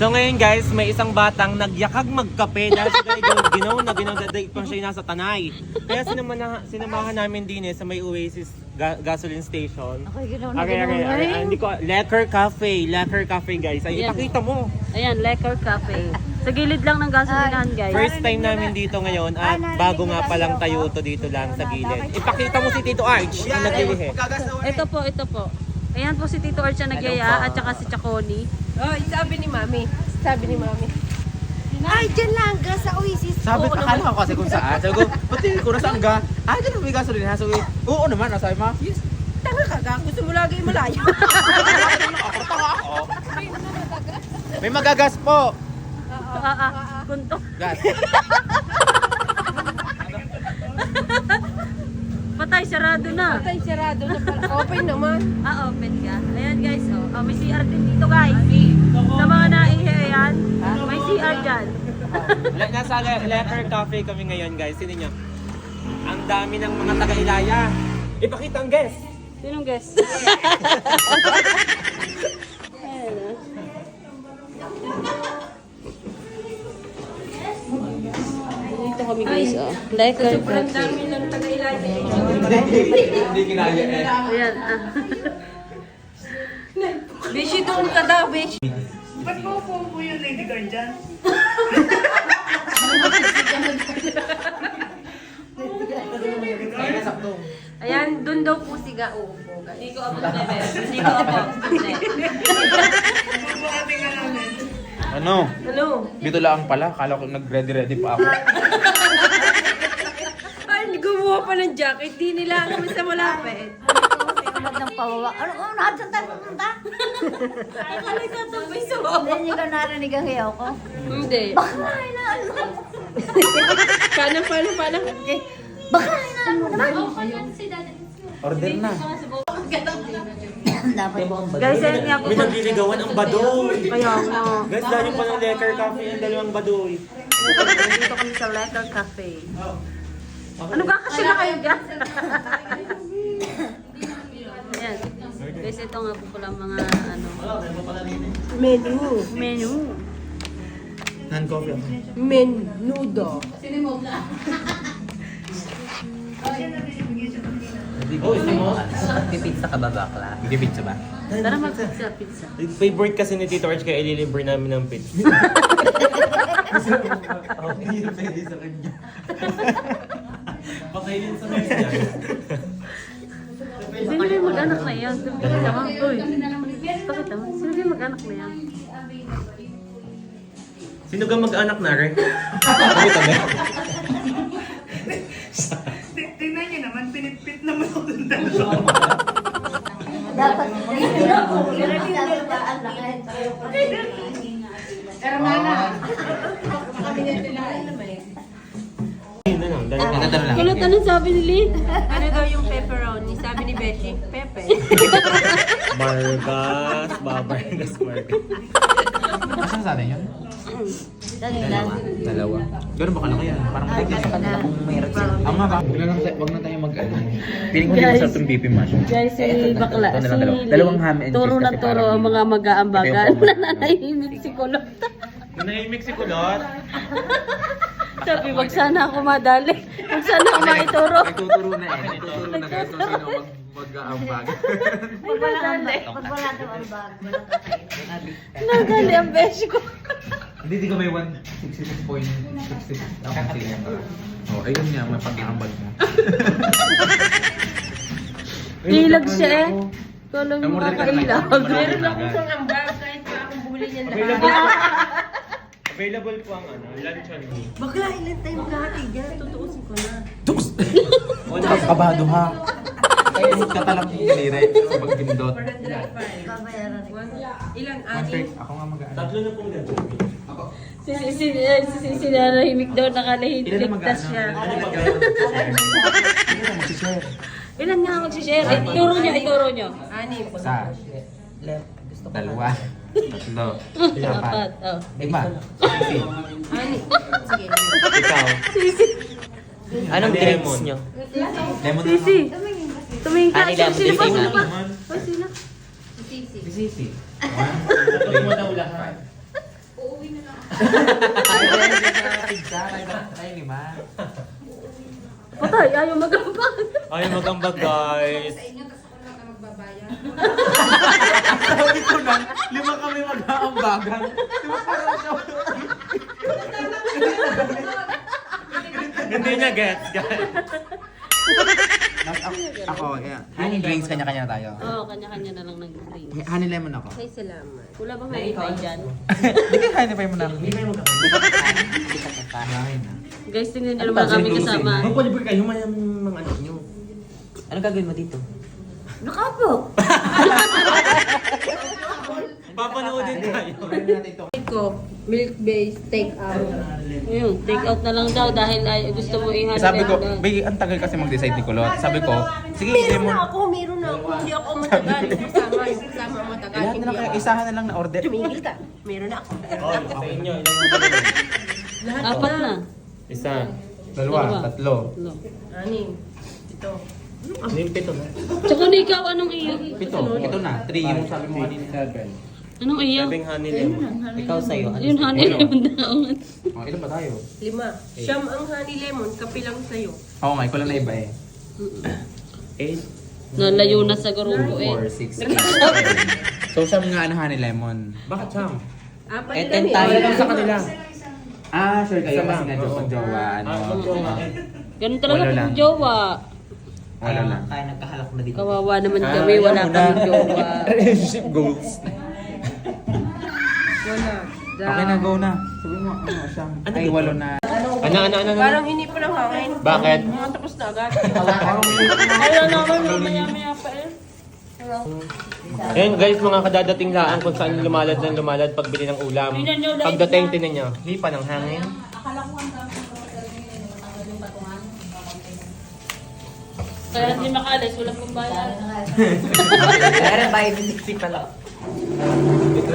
So ngayon guys, may isang batang nagyakag magkape dahil siya ginaw dadait pang siya nasa Tanay. Kaya sinamahan namin din sa may Oasis gasoline station. Okay, ginaw Hindi ko, Lekker Cafe guys. Ay, Ayan. ipakita mo. Ayan, Lekker Cafe. Sa gilid lang ng gasolinahan, guys. First time namin dito ngayon at bago nga palang tayo to dito lang sa gilid. Ipakita mo si Tito Arch ang naglilihi. Ito po. Ayan po si Tito Arch ang nagyaya at saka si Chaconi. Oh, sabi ni Mami. Ay, dyan lang ga sa Oasis. Sabi, akala ko kasi kung saan. Sabi ko, pati ko nasaan ka? Dyan may gasolina. Sabi ko, oo naman, nasabi mo. Yes. Tanga ka ga. Gusto mo lagi malayo. May magagas po. Kunto. Gas. Patay, sarado na. Patay, sarado na pala. Open naman. Open ka. Ayan guys, may CR din dito guys. Sa mga naihi, ayan. May CR dyan. Nasa Lekker Cafe kami ngayon guys. Sino nyo? Ang dami ng mga taga-Ilaya. Ipakita ang guest. Sinong guest? Ayan. Dito kami guys, Lekker Sobrang Cafe. dami ng taga-Ilaya. Hindi kinaya eh. Ayan, Beshi, doon ka daw, Beshi. Ba't mo po yung Lady Guardian? Kaya nasakto. Ayan, doon daw po si Ga uupo. Hindi ko abot na Hindi ko abot. Bubuhatin ka namin. Ano? Ano? Dito lang pala. Kala ko nag-ready pa ako. Ay, gumawa pa ng jacket. Di nila kami sa malapit. ng pawawa. Ano, lahat saan tayo pupunta? Ay, kami tatambay sa Hindi niyo ka narinig ang hiyaw ko. Hindi. Baka hinaan mo. Paano? Baka hinaan mo naman. Order na. Dapat. Guys, ayun nga po. May nagliligawan ang badoy. Kaya nga. Guys, dahil pa ng Lekker Cafe ang dalawang badoy. Nandito kami sa Lekker Cafe. Ano ba kasi na kayo dyan? Ayan. Guys, ito nga po pala mga menu. Non-coffee ako. Menudo. Oh, ito mo. Pipizza ka ba bakla? Hindi pizza ba? Tara mag-pizza. Favorite kasi ni Tito Arch kaya ililibre namin ng pizza. Okay, pwede sa kanya. Pakainin sa next yan. Sino yung mag-anak na yan? Pakita mo. Uy. Pakita mo. Sino yung mag-anak na yan? Sino ka mag-anak na rin? Pakita ba? Tingnan niyo naman, pinitpit naman ako ng dalawa. Dapat ba ang lakas? Pero nana. Kami na tinahin naman eh. Yun na lang, dalawa. Nadala lang. Kulot, anong sabi ni Lynn? Ano daw yung pepperoni? Sabi ni Beshi, pepe. Margas, babargas, margas. Saan sa atin yun? Dalawa. Gano'n ba kalaki yan? Parang matigas kung mayroon siya. Ang nga ba? Huwag na tayo mag-ano. Piling ko dito sa itong BP mash. Guys, si bakla, Ito na lang, si dalawang ham and turo cheese na kasi turo parang- ang mga mag-aambagan. Ito yung Nananahimik si Kulot. Nahimik si Kulot. Sabi, wag sana ako madali. Wag sana ako maituro. Nagtuturo na eh. Nagtuturo na guys kung sino mag-aambag. Wag madali. Wag wala daw ang bag. Nadali ang beshi ko. Hindi ko may 166.66 ako sila. Oh, ayun nga, may pag-iambag mo. Ilag siya eh. Kala mo Namorder ka makailag. naman. Meron ako isang ambag kahit pa akong bumili niyan lahat. Available po ang luncheon meat. Bakla, ilan tayo maghahati dyan? Tutuusin ko na. Kabado ha. Kahit ka talang kilire sa pag-pindot. Babayaran ko. Ilan? Ani? Ako nga mag-ano. Tatlo na pong luncheon meat. Si nanahimik daw nakalahit. Ilan na Ligtas siya. Ano mag-share? Hindi ka mag-share. Ilan nga magsishare? Ituro nyo. Ani. Isa. Dalawa. Tatlo. Apat. Oh. Lima. Sisi. Ani. Sige. Ikaw. Anong drinks nyo? Lemon na Sisi. Tumingin ka. Ani lang, Sino pa? sisi Sino pa? nga. Sino? Sisi. Ito mo daw lahat. Tayo lima. Patay, ayaw magambag. Ay, magambag guys. Sabi ko na, 5 kami mag-aambagan. Hindi niya gets, guys. Ako, yeah. Honey drinks, kanya-kanya tayo. Oo, kanya-kanya na lang nag-drink. Honey lemon ako. Ay, salamat. Wala bang may dyan? Hindi kayo honey pa mo namin. Hindi kayo Guys, tingnan nyo naman kami kasama. Ang pwede ba kayo mga anak nyo? Ano gagawin mo dito? Nakapok! Papanoodin tayo. Ko, milk-based take-out. Ayun, take-out na lang daw dahil ay, gusto mo i-honey Sabi ko, lemon. bay, ang tagal kasi mag-decide ni Kulot. Sabi ko, sige, Meron lemon. na ako. Hindi ako matagal. Yung kasama ang matagal. Lahat na lang kayo, isahan na lang na order. Tumigil ka. Meron na ako. Sa inyo, ilang mga Apat na. Isa. Dalawa, tatlo. No. Anim. Ito. Limpito na. Tsaka na ikaw, anong iyo? Ito na. 3 yung sabi mo kanina. Anong iyo? Sabing honey lemon. Ikaw sa'yo. Yun, honey lemon daon. Oh, ilan ba tayo? 5. Siyam ang honey lemon, kapilang sa'yo. Oo nga, ikaw lang na iba eh. 8. Nalayo na sa grupo 4, eh. 6, 8. So, siyam nga ano honey lemon. Bakit siyam? Apat Eh, na ten rin. tayo. Wala lang sa kanila. Ah, sure kayo Isa kasi lang, nga oo. jowa, ano. Ganun talaga Walo pag lang. jowa. Wala lang. Kaya nagkahalak na dito. Kawawa naman kami, wala kami jowa. Relationship goals. Wala. Okay na, go na. Sabi mo, ano, siyam. Ay, 8 na. Ano? Parang hindi pa lang hangin. Bakit? Mga tapos na agad. Ayaw naman, mamaya-maya pa eh. Ayun guys, mga kadadating laan kung saan lumalad ng lumalad pagbili ng ulam. Pagdating, tinan nyo, hipa ng hangin. Kaya hindi makalis, wala pong bayad. Kaya rin ba, ibig pala. Ito,